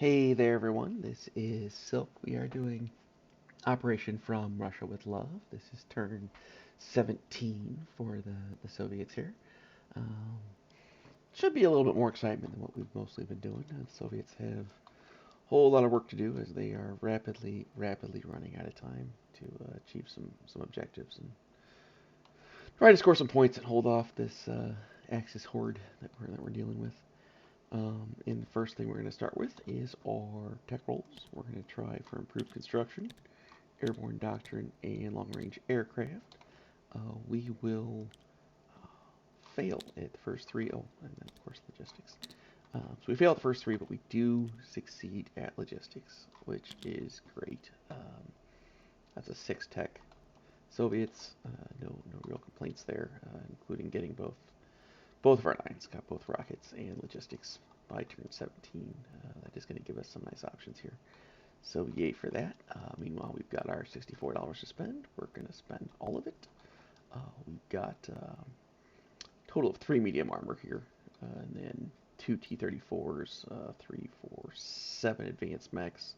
Hey there, everyone. This is Silk. We are doing Operation From Russia with Love. This is turn 17 for the Soviets here. Um, should be a little bit more excitement than what we've mostly been doing. The Soviets have a whole lot of work to do as they are rapidly running out of time to achieve some objectives and try to score some points and hold off this Axis horde that we're dealing with. And the first thing we're going to start with is our tech rolls. We're going to try for improved construction, airborne doctrine, and long-range aircraft. We will fail at the first three. Oh, and then of course logistics. So we fail at the first three, but we do succeed at logistics, which is great. That's a 6 tech. Soviets, no real complaints there, including getting both of our nines got both rockets and logistics by turn 17. That is going to give us some nice options here. So yay for that. Meanwhile, we've got our $64 to spend. We're going to spend all of it. We've got a total of 3 medium armor here, and then 2 T-34s, 3, 4, 7 advanced mechs,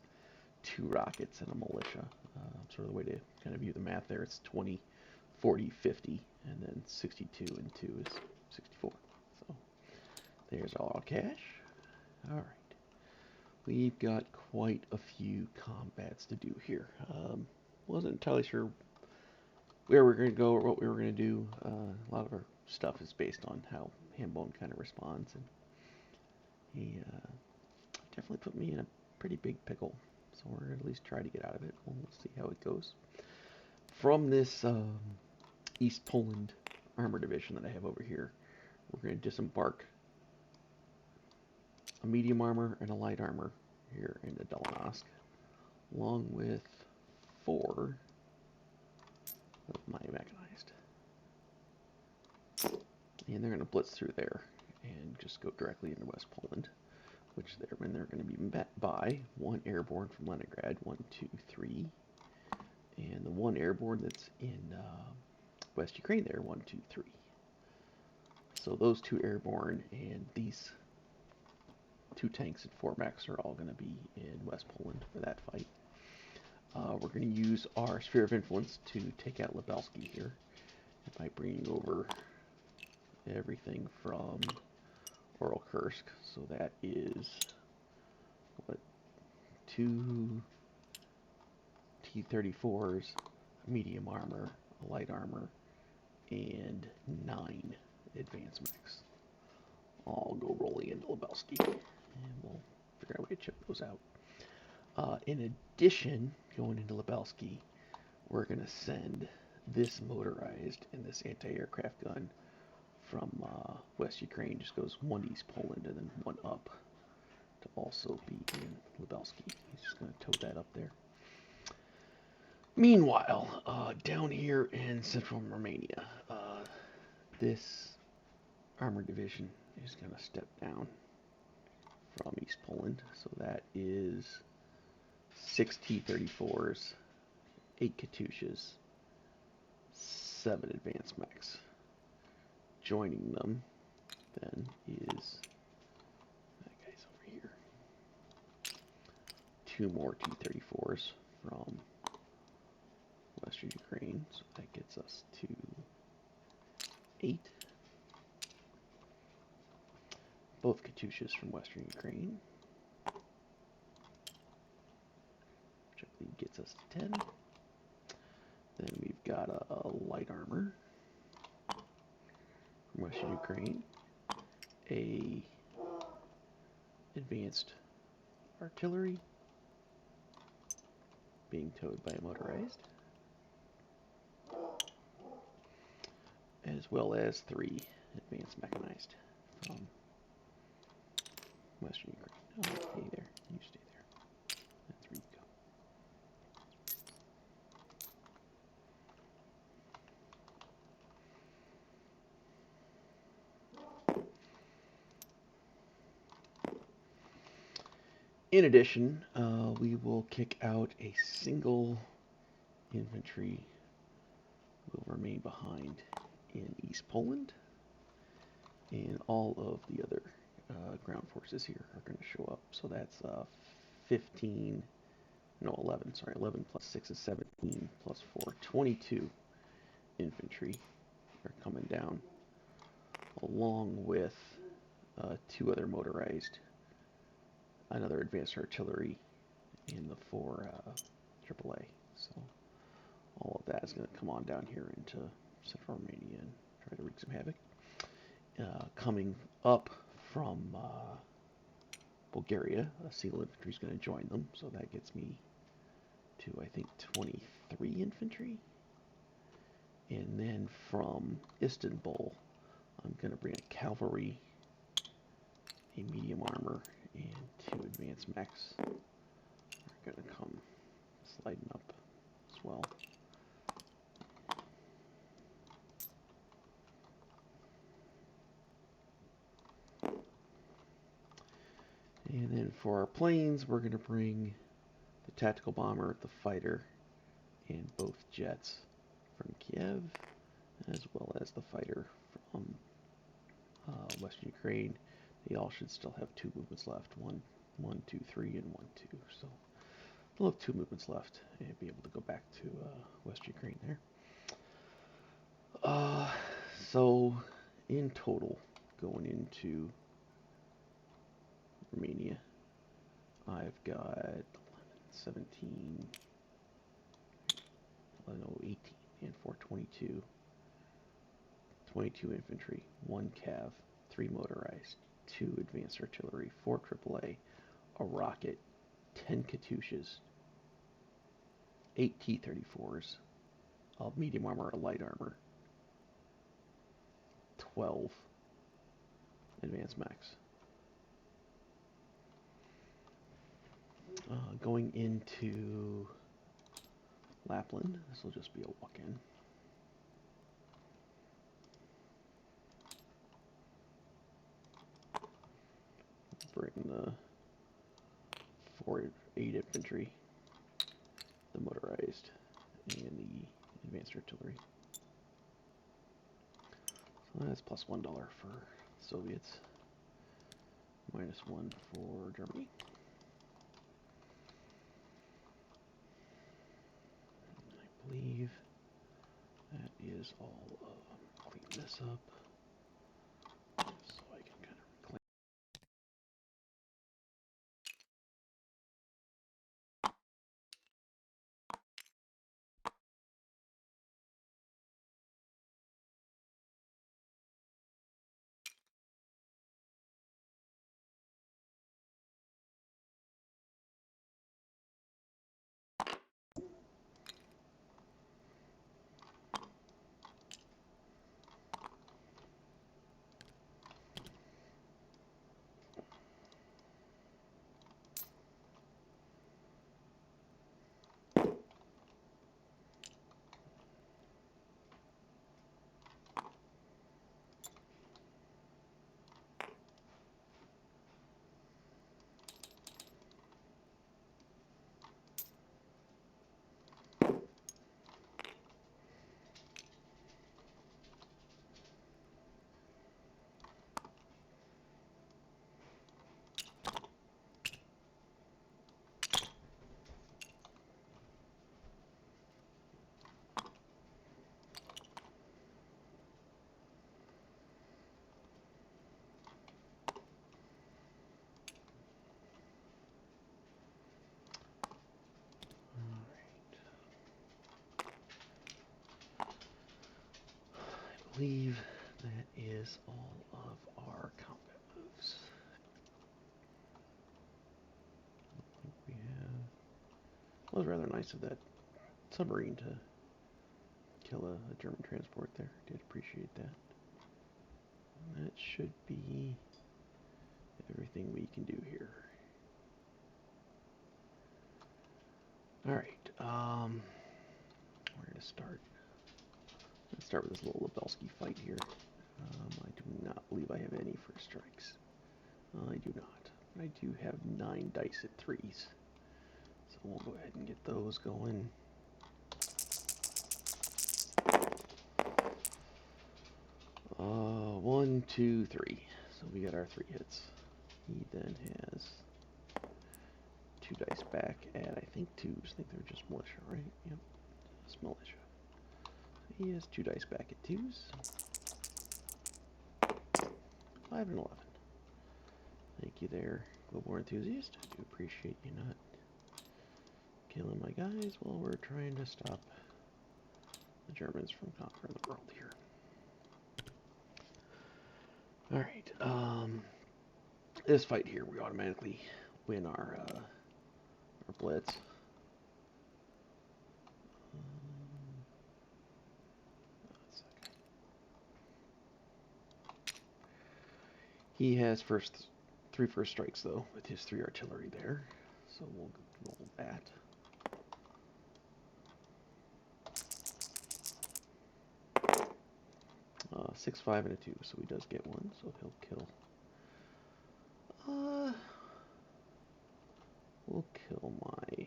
2 rockets, and a militia. Sort of the way to kind of view the math there. It's 20, 40, 50, and then 62 and 2 is 64. So there's all our cash. All right. We've got quite a few combats to do here. Wasn't entirely sure where we're going to go or what we were going to do. A lot of our stuff is based on how Hambone kind of responds, and he definitely put me in a pretty big pickle. So we're going to at least try to get out of it. We'll see how it goes. From this East Poland armor division that I have over here, we're going to disembark a medium armor and a light armor here into Delanovsk, along with 4 of my mechanized. And they're going to blitz through there and just go directly into West Poland, which they're going to be met by 1 airborne from Leningrad, 1, 2, 3, and the 1 airborne that's in West Ukraine there, 1, 2, 3. So those 2 airborne and these 2 tanks and 4 mechs are all going to be in West Poland for that fight. We're going to use our Sphere of Influence to take out Lebelsky here by bringing over everything from Oral Kursk. So that is, what, 2 T-34s, medium armor, light armor, and 9 advanced mechs. All go rolling into Lebelsky, and we'll figure out a way to chip those out. In addition, going into Lebelsky, we're going to send this motorized and this anti-aircraft gun from West Ukraine. Just goes 1 East Poland and then 1 up to also be in Lebelsky. He's just going to tow that up there. Meanwhile, down here in central Romania, this armored division is going to step down from East Poland. So that is 6 T-34s, 8 Katyushas, 7 advanced mechs. Joining them then is that guy's over here. 2 more T-34s from Western Ukraine, so that gets us to 8. Both Katyushas from Western Ukraine, which I believe gets us to 10. Then we've got a light armor from Western Ukraine, a advanced artillery being towed by a motorized, as well as 3 advanced mechanized from Western Ukraine. Oh, stay there. You stay there. That's where you go. In addition, we will kick out a single infantry will remain behind in East Poland, and all of the other ground forces here are going to show up. So that's 15, no 11, sorry, 11 plus 6 is 17, plus 4, 22 infantry are coming down, along with 2 other motorized, another advanced artillery, and the 4 AAA. So all of that is going to come on down here into central Romania and try to wreak some havoc. Coming up from Bulgaria, Seal Infantry is going to join them, so that gets me to, I think, 23 infantry. And then from Istanbul, I'm going to bring a cavalry, a medium armor, and 2 advanced mechs. Are going to come sliding up as well. And then for our planes, we're going to bring the tactical bomber, the fighter, and both jets from Kiev, as well as the fighter from Western Ukraine. They all should still have 2 movements left. 1, 2, 3, and 1, 2. So they'll have 2 movements left and be able to go back to West Ukraine there. So in total, going into Romania, I've got 11, 17, 11, 18, and 422. 22 infantry, 1 cav, 3 motorized, 2 advanced artillery, 4 AAA, a rocket, 10 Katyushas, 8 T-34s, a medium armor, a light armor, 12 advanced mechs. Going into Lapland, this will just be a walk-in. Bring the 8 infantry, the motorized, and the advanced artillery. So that's plus $1 for Soviets, minus 1 for Germany. I believe that is all of, clean this up so I can kind of reclaim. I believe that is all of our combat moves. I think we have. It was rather nice of that submarine to kill a German transport there. Did appreciate that. That should be everything we can do here. Alright, where to start? Let's start with this little Lebelsky fight here. I do not believe I have any first strikes. I do not. I do have 9 dice at 3s. So we'll go ahead and get those going. One, two, three. So we got our 3 hits. He then has 2 dice back at, I think, 2s. I think they're just militia, right? Yep, it's militia. He has 2 dice back at 2s. 5 and 11. Thank you there, Global Enthusiast. I do appreciate you not killing my guys while we're trying to stop the Germans from conquering the world here. Alright, this fight here, we automatically win our blitz. He has three first strikes, though, with his 3 artillery there. So we'll roll that. Six, 5, and a 2, so he does get 1, so he'll kill. We'll kill my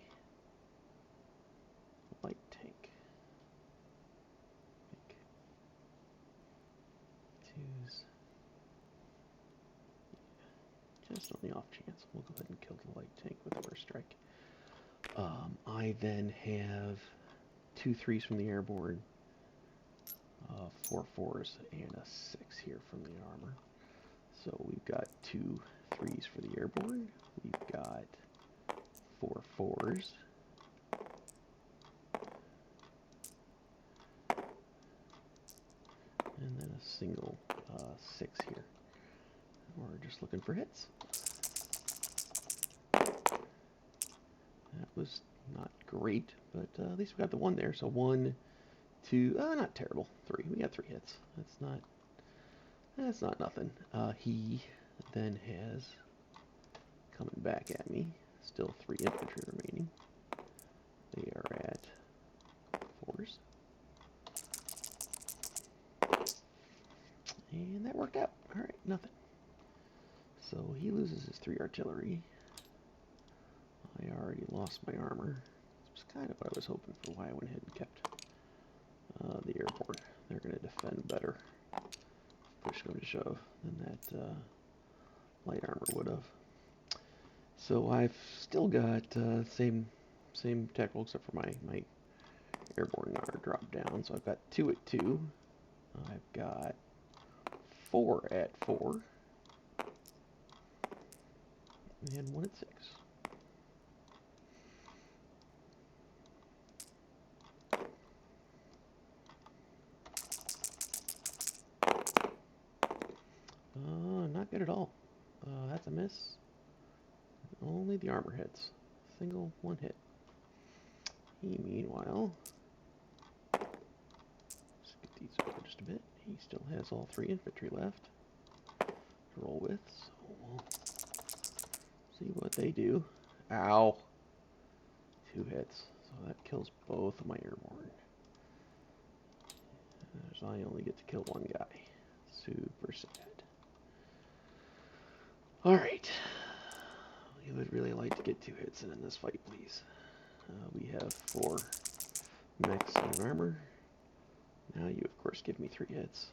light tank. 2s. Just on the off chance, we'll go ahead and kill the light tank with the first strike. I then have 2 3s from the airborne, 4 4s, and a 6 here from the armor. So we've got 2 3s for the airborne. We've got 4 4s. And then a single 6 here. We're just looking for hits. That was not great, but at least we got the 1 there. So 1, 2, not terrible. 3. We got 3 hits. That's not nothing. He then has, coming back at me, still 3 infantry remaining. They are at 4s. And that worked out. Alright, nothing. So he loses his 3 artillery. I already lost my armor. It's kind of what I was hoping for, why I went ahead and kept the airborne. They're going to defend better, push comes to shove, than that light armor would have. So I've still got same tactical, except for my airborne are dropped down. So I've got 2 at 2. I've got 4 at 4. And 1 at 6. Not good at all. That's a miss. Only the armor hits. Single 1 hit. He, meanwhile, let's get these over just a bit. He still has all 3 infantry left to roll with, so we'll see what they do. Ow! 2 hits, so that kills both of my airborne. As I only get to kill 1 guy. Super sad. Alright. We would really like to get 2 hits in this fight, please. We have 4 mechs and armor. Now you, of course, give me 3 hits.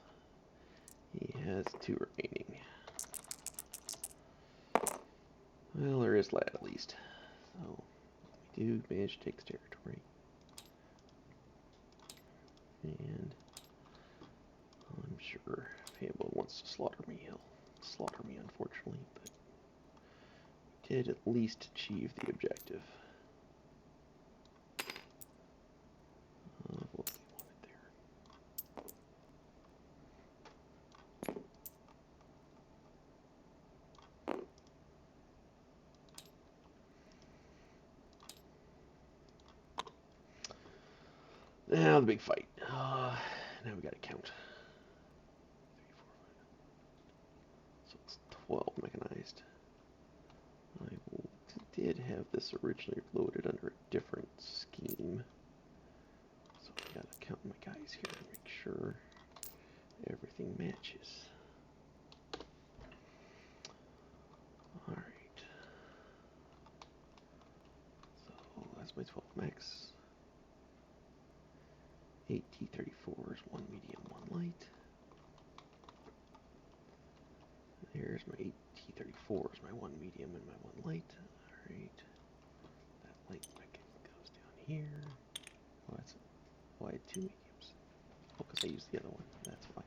He has 2 remaining. Well, there is that at least. So, we do manage to take the territory. And I'm sure if Hannibal wants to slaughter me, he'll slaughter me, unfortunately, but did at least achieve the objective of what we wanted there. Now the big fight. Now we gotta count. 3, 4, 5. So it's 12 mechanized. I did have this originally loaded under a different scheme. So I gotta count my guys here and make sure everything matches. Alright. So that's my 12 mechs. 8 T-34s, 1 medium, 1 light. There's my 8 T-34 is my one medium and my one light. Alright. That light goes down here. Oh, that's why I had two mediums. Oh, because I used the other one. That's why.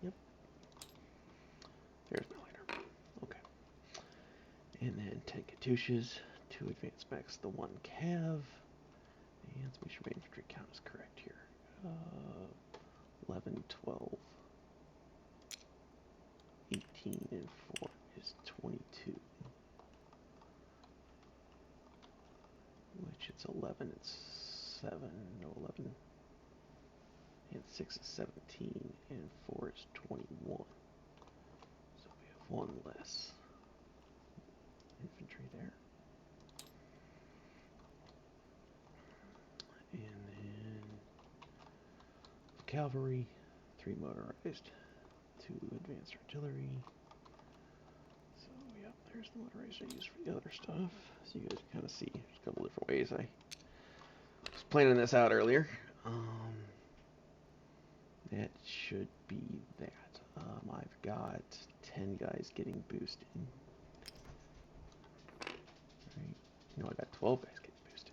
Yep. There's my light armor. Okay. And then 10 Katyushas, 2 advanced mechs, the 1 cav. And let's make sure my infantry count is correct here. 11, 12, 18, and 4 is 22. Which it's 11 and 7, no 11. And 6 is 17, and 4 is 21. So we have 1 less infantry there. And then cavalry, 3 motorized, 2 advanced artillery. So yeah, there's the motorized I use for the other stuff. So you guys can kind of see there's a couple different ways I was planning this out earlier. That should be that. I've got 10 guys getting boosted. Right. No, I got 12 guys getting boosted.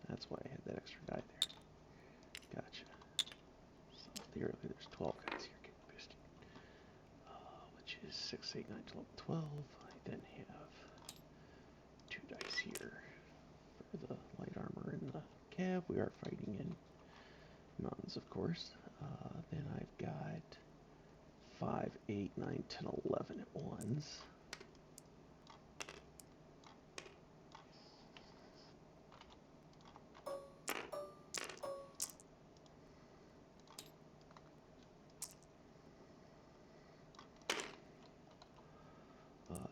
That's why I had that extra guy there. Gotcha. So theoretically, there's 12 guys here getting boosted. Which is 6, 8, 9, 12, 12. I then have 2 dice here for the light armor and the cav. We are fighting in mountains, of course. Then I've got 5, 8, 9, 10, 11 at ones.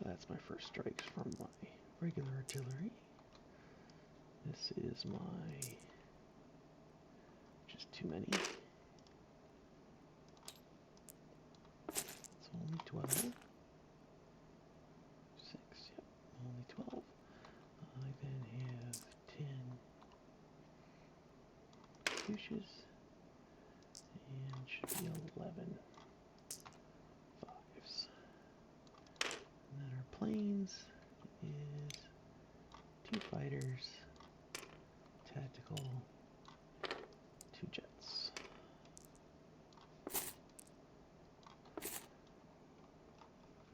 That's my first strikes from my regular artillery. This is my just too many. It's only 12. 6, yep, only 12. I then have 10 douches, and should be 11 fives. And then our planes is 2 fighters, tactical, 2 jets.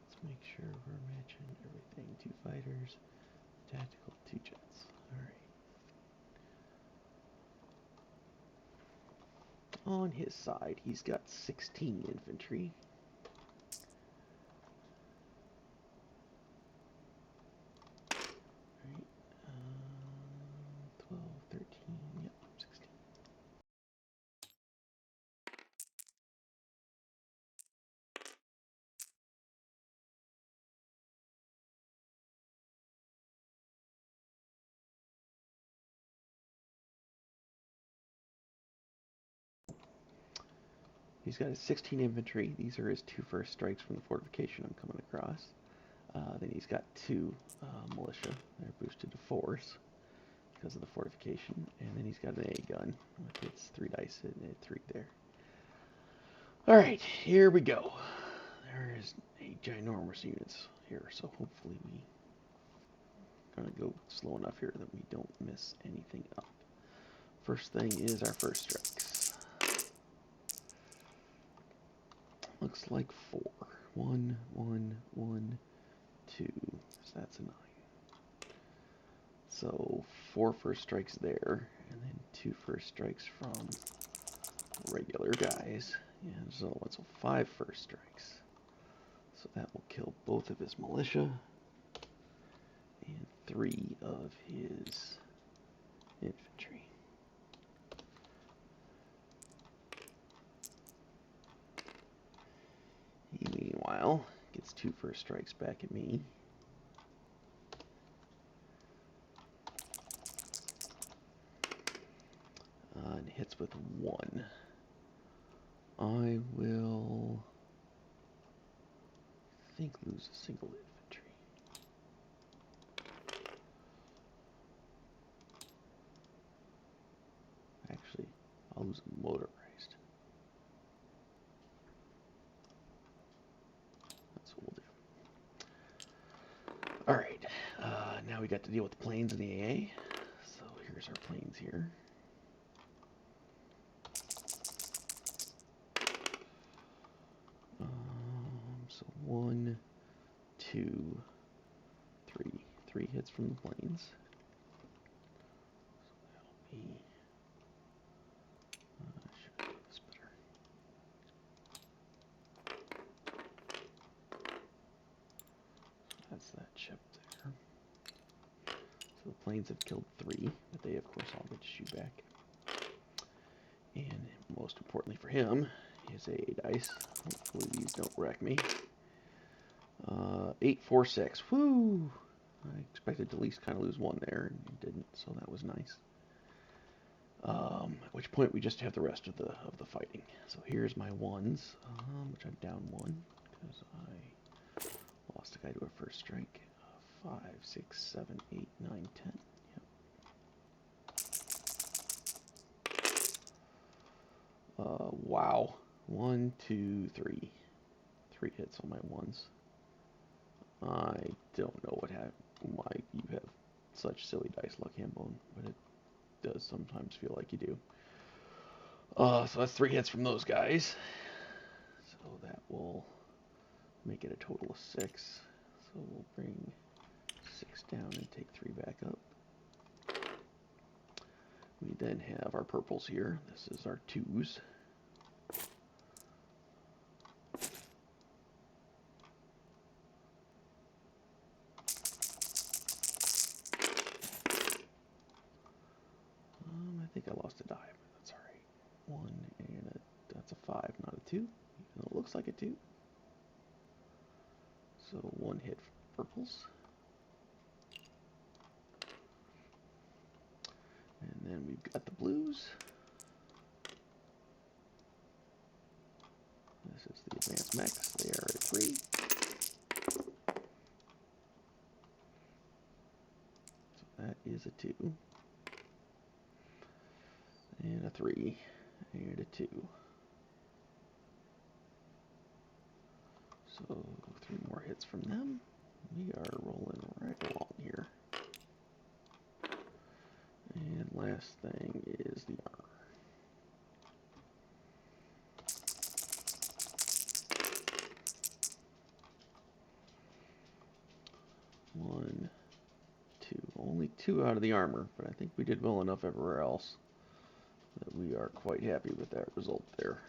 Let's make sure we're matching everything. 2 fighters, tactical, 2 jets. Alright. On his side, he's got 16 infantry. Right. 12, 13, yep, 16. He's got his 16 infantry. These are his 2 first strikes from the fortification I'm coming across. Then he's got 2 militia. They're boosted to 4s because of the fortification. And then he's got an A gun with its 3 dice and a 3 there. Alright, here we go. There is a ginormous units here, so hopefully we're going to go slow enough here that we don't miss anything up. First thing is our first strikes. Looks like 4. 1, 1, 1, 2. So that's a 9. So 4 first strikes there, and then 2 first strikes from regular guys. And so it's 5 first strikes. So that will kill both of his militia and 3 of his infantry. He, meanwhile, gets 2 first strikes back at me. And hits with 1. I will, I think, lose a single infantry. Actually, I'll lose a motorized. That's what we'll do. now we got to deal with the planes in the AA. So here's our planes here. So 1, 2, 3. 3 hits from the planes. So that'll be. Should I do this better? That's that chip there. So the planes have killed 3, but they of course all get to shoot back. And most importantly for him, his AA dice. Hopefully these don't wreck me. 8, 4, 6. Woo! I expected to at least kind of lose 1 there, and he didn't, so that was nice. At which point we just have the rest of the fighting. So here's my 1s, which I'm down 1 because I lost a guy to a first strike. 5, 6, 7, 8, 9, 10. Yep. Wow. 1, 2, 3. 3 hits on my 1s. I don't know why you have such silly dice luck, Hambone, but it does sometimes feel like you do. So that's 3 hits from those guys. So that will make it a total of 6. So we'll bring 6 down and take 3 back up. We then have our purples here. This is our 2s. I think I lost a die, but that's alright. 1 and that's a 5, not a 2. Even though it looks like a 2. So 1 hit for purples. And then we've got the blues. This is the advanced mechs. They are at 3. So that is a 2. And a 3. And a 2. So 3 more hits from them. We are rolling right along here. And last thing is the armor. 1, 2. Only 2 out of the armor, but I think we did well enough everywhere else that we are quite happy with that result there.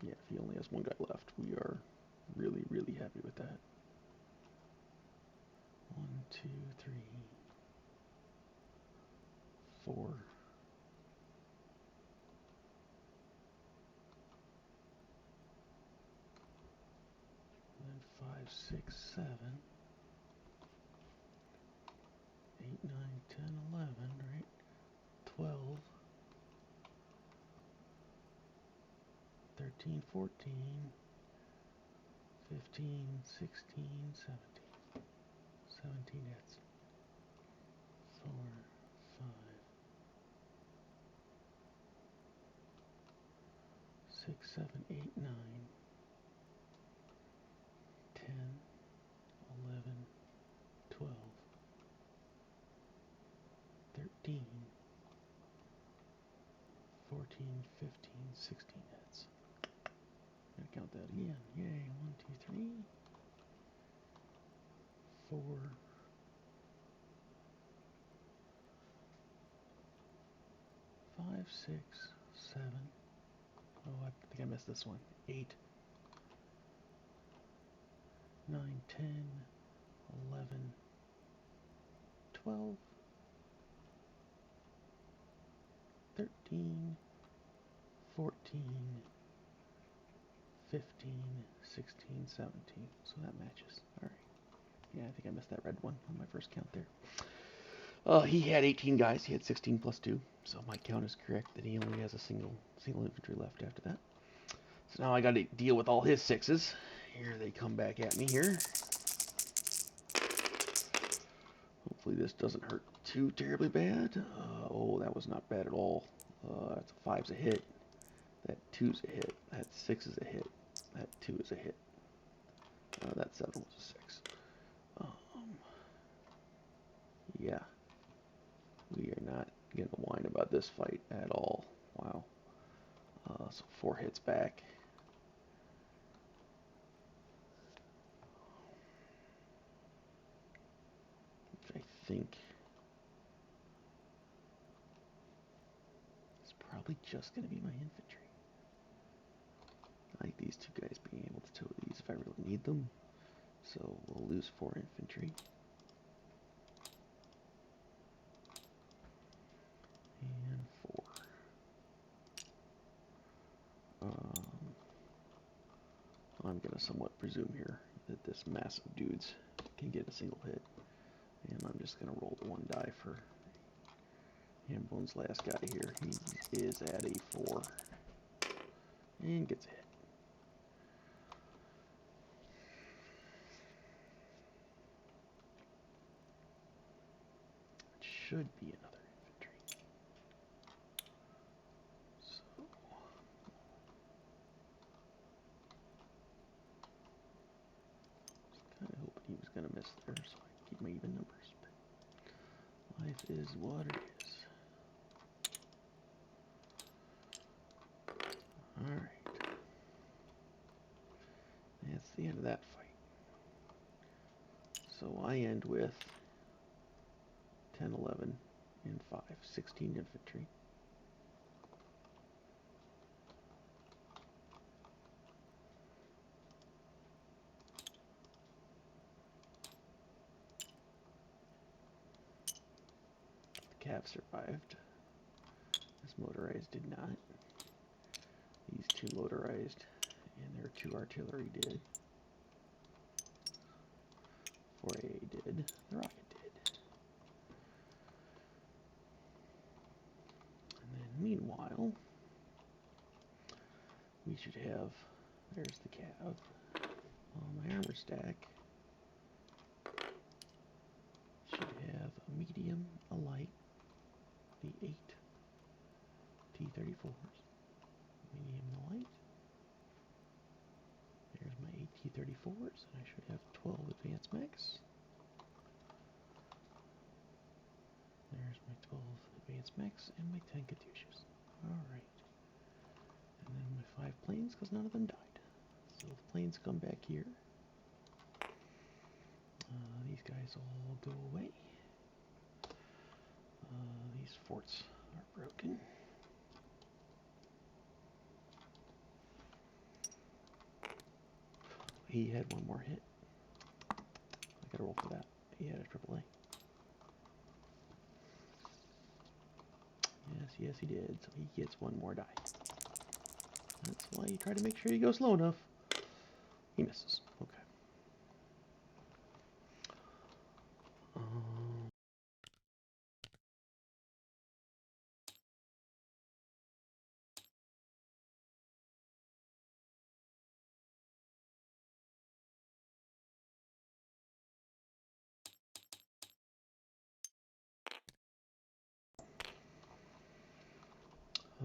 Yeah, if he only has 1 guy left, we are really, really happy with that. 1, 2, 3, 4. And then 5, 6, 7, 8, 9, 10, 11, right? 12, 13, 14, 15, 16, 17. 17 hits. 4, 5, 6, 7, 8, 9, 10, 11, 12, 13, 14, 15, 16 hits. Gotta count that again. Yay. 1, 2, 3, 4, 5, 6, 7. Oh, I think I missed this one. 8, 9, 10, 11, 12, 13, 14, 15, 16, 17. So that matches. Alright. Yeah, I think I missed that red one on my first count there. He had 18 guys. He had 16 plus 2. So my count is correct that he only has a single infantry left after that. So now I got to deal with all his 6s. Here they come back at me here. Hopefully this doesn't hurt too terribly bad. Oh, that was not bad at all. That's a 5's a hit. That 2's a hit. That 6 is a hit. That 2 is a hit. That 7 was a 6. Yeah. We are not going to whine about this fight at all. Wow. So 4 hits back. Which I think is probably just going to be my infantry. I like these 2 guys being able to tow these if I really need them. So we'll lose 4 infantry. And 4. I'm going to somewhat presume here that this mass of dudes can get a single hit. And I'm just going to roll the 1 die for Hambone's last guy here. He is at a 4. And gets a hit. It should be another infantry. So kind of hoping he was going to miss there so I can keep my even numbers. But life is what it is. Alright. That's the end of that fight. So I end with 10, 11, and 5. 16 infantry. The cav survived. This motorized did not. These 2 motorized, and their 2 artillery did. 4AA did. The rocket did. And then meanwhile, we should have, there's the cav. My armor stack should have a medium, a light, the 8 T-34s, medium and a light. There's my 8 T-34s, and I should have 12 advanced mechs. There's my 12 advanced mechs and my 10 Katyushas. Alright. And then my 5 planes, because none of them died. So the planes come back here. These guys all go away. These forts are broken. He had 1 more hit. I gotta roll for that. He had a AAA. Yes, he did. So he gets 1 more die. That's why you try to make sure you go slow enough. He misses. Okay.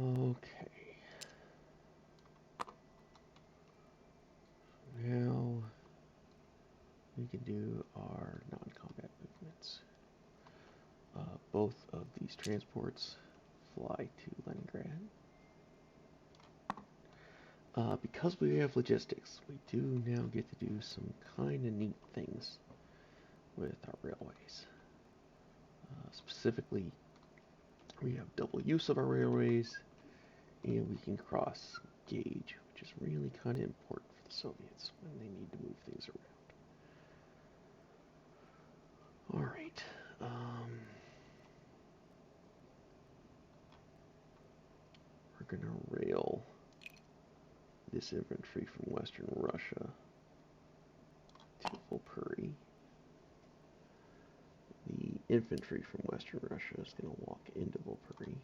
Okay. Now we can do our non-combat movements. Both of these transports fly to Leningrad. Because we have logistics, we do now get to do some kind of neat things with our railways. Specifically, we have double use of our railways, and we can cross gauge, which is really kind of important for the Soviets when they need to move things around. Alright. We're going to rail this infantry from Western Russia to Volpuri. The infantry from Western Russia is going to walk into Volpuri.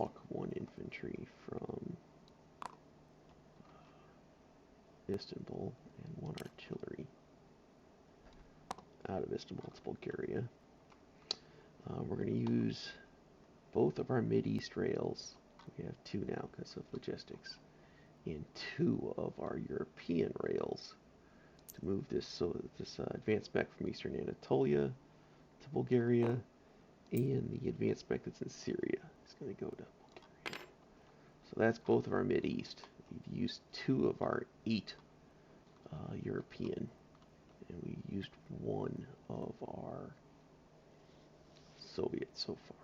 walk 1 infantry from Istanbul and 1 artillery out of Istanbul to Bulgaria. We're going to use both of our Mid-East rails. We have 2 now because of logistics. And 2 of our European rails to move this advanced mech from Eastern Anatolia to Bulgaria, and the advanced mech that's in Syria is going to go to Bulgaria. So that's both of our Mid-East. We've used 2 of our 8 European, and we used 1 of our Soviet so far.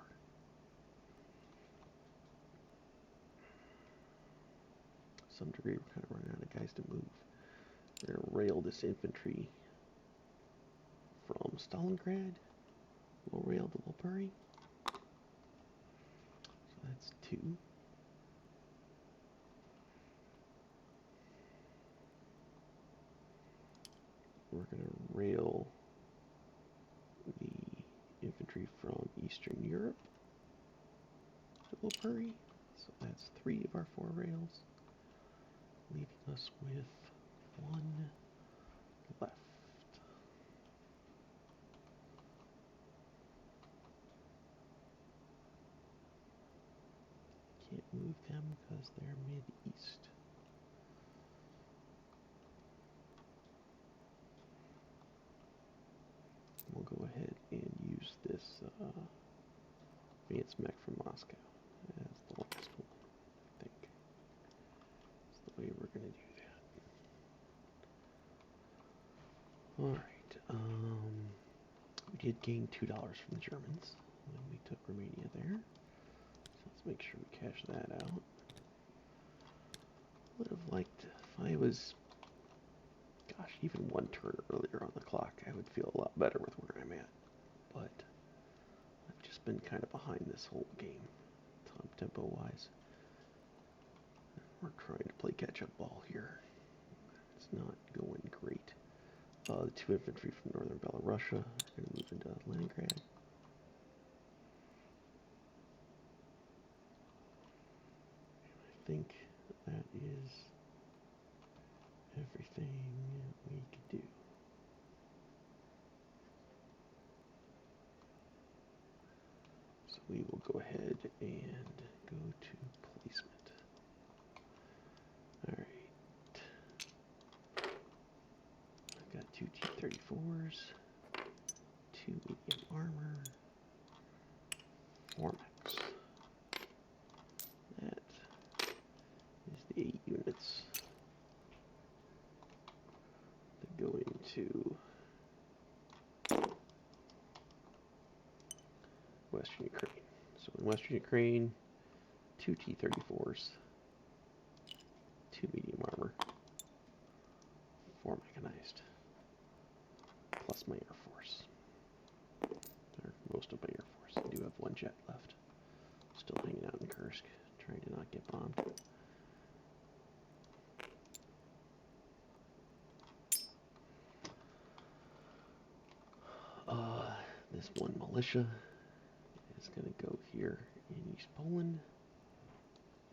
To some degree, we're kind of running out of guys to move. We're going to rail this infantry from Stalingrad. We'll rail to Lopburi. So that's 2. We're going to rail the infantry from Eastern Europe to Lopburi. So that's 3 of our 4 rails, leaving us with 1 left. Can't move them because they're Mid-East. We'll go ahead and use this advanced mech from Moscow as the last one, I think. That's the way we're going to do that. Alright, we did gain $2 from the Germans when we took Romania there. So let's make sure we cash that out. Would have liked, if I was, gosh, even 1 turn earlier on the clock, I would feel a lot better with where I'm at. But I've just been kind of behind this whole game, tempo-wise. We're trying to play catch-up ball here. It's not going great. The 2 infantry from northern Belarusia are going to move into Leningrad. I think that is everything we could do. So we will go ahead and go to placement. Alright. I've got 2 T-34s, 2 medium armor, 4 mechs. That is the 8 units that go into Western Ukraine. So in Western Ukraine, 2 T-34s, 2 medium armor, 4 mechanized, plus my Air Force. Or most of my Air Force. I do have 1 jet left. Still hanging out in Kursk, trying to not get bombed. This 1 militia is going to go here in East Poland.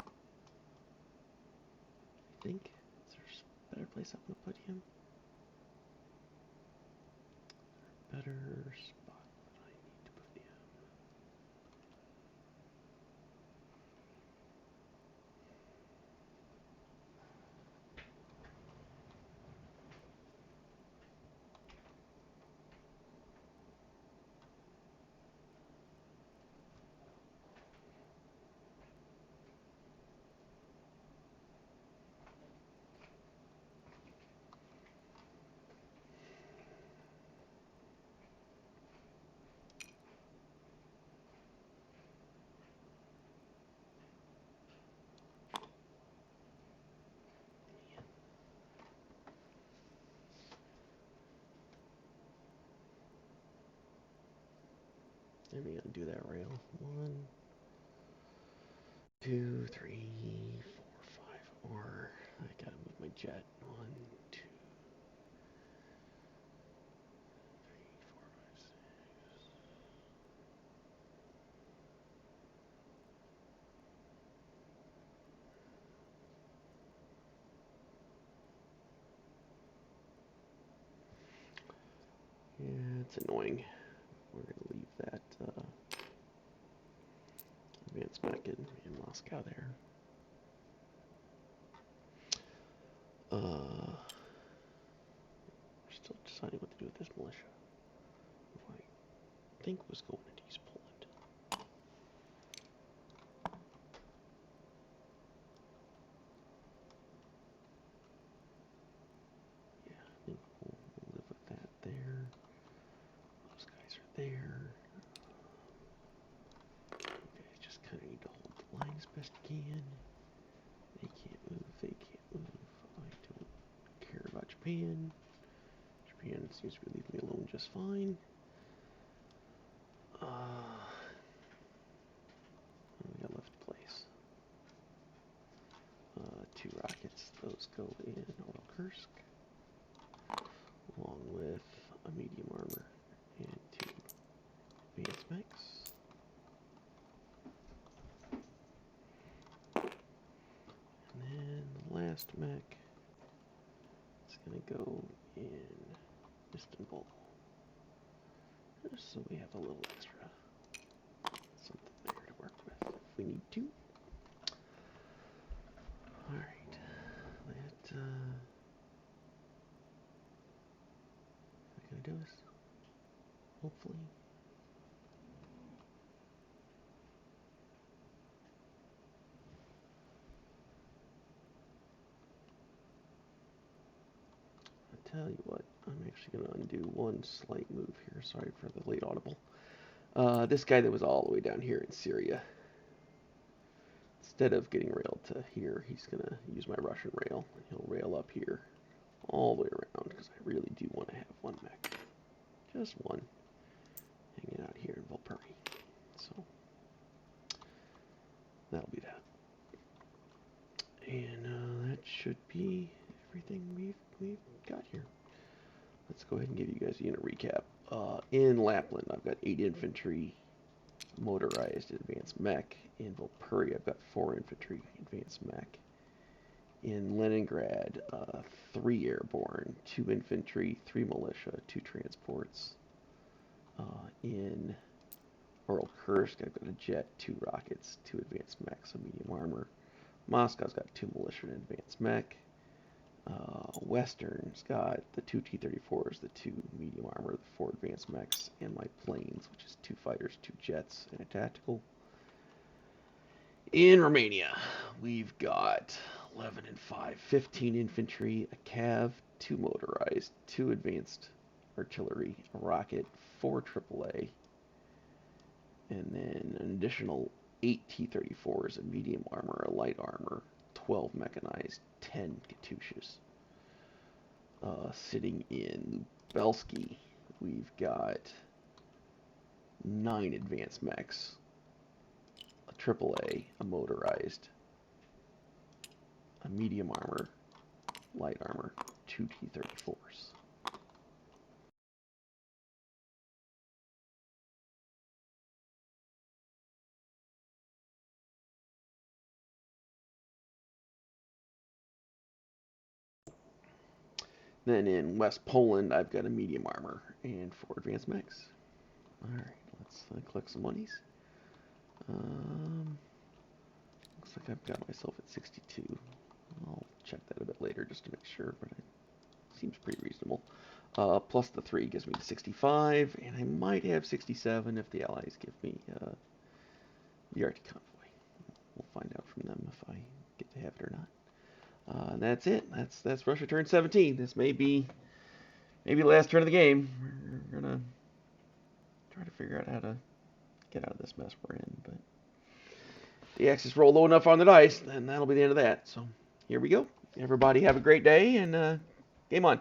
I think. Is there a better place I'm going to put him? Better spot that I need to put him. Let me undo that rail. 1, 2, 3, 4, 5 more. I gotta move my jet. 1, 2, 3, 4, 5, 6. that's annoying. We're going to leave that advanced mech in Moscow there. We're still deciding what to do with this militia. Who I think was going to East Poland. Yeah, I think we'll live with that there. Those guys are there. Okay, just kind of need to hold the line as best you can. They can't move, they can't move. I don't care about Japan. Japan seems to be leaving me alone just fine. We got left place. 2 rockets. Those go in Oral Kursk, along with a medium armor and 2 advanced mechs. And then the last mech is going to go in Istanbul. Just so we have a little extra something there to work with if we need to. Alright, that, gonna do is, hopefully. I tell you what, I'm actually gonna undo one slight move here. Sorry for the late audible. This guy that was all the way down here in Syria, instead of getting railed to here, he's going to use my Russian rail. He'll rail up here all the way around because I really do want to have one mech. Just one hanging out here in Valpurgi. So that'll be that. And that should be everything we've got here. Let's go ahead and give you guys a unit recap. In Lapland, I've got 8 infantry motorized advanced mech. In Valpurgi, I've got 4 infantry advanced mech. In Leningrad, 3 airborne, 2 infantry, 3 militia, 2 transports. In Oral Kursk, I've got a jet, 2 rockets, 2 advanced mechs, a medium armor. Moscow's got 2 militia and advanced mech. Western's got the 2 T-34s, the 2 medium armor, the 4 advanced mechs, and my planes, which is 2 fighters, 2 jets, and a tactical. In Romania, we've got 11 and 5, 15 infantry, a cav, 2 motorized, 2 advanced artillery, a rocket, 4 AAA, and then an additional 8 T-34s, a medium armor, a light armor, 12 mechanized, 10 Katyushas. Sitting in Lubelsky, we've got 9 advanced mechs, a AAA, a motorized, a medium armor, light armor, 2 T-34s. Then in West Poland, I've got a medium armor and 4 advanced mechs. Alright, let's collect some monies. Looks like I've got myself at 62. I'll check that a bit later just to make sure, but it seems pretty reasonable. Plus the 3 gives me 65, and I might have 67 if the Allies give me the Arctic Convoy. We'll find out from them if I get to have it or not. And that's it. That's Russia turn 17. This may be maybe the last turn of the game. We're gonna try to figure out how to get out of this mess we're in, but the Axis roll low enough on the dice, then that'll be the end of that. So here we go. Everybody have a great day, and game on.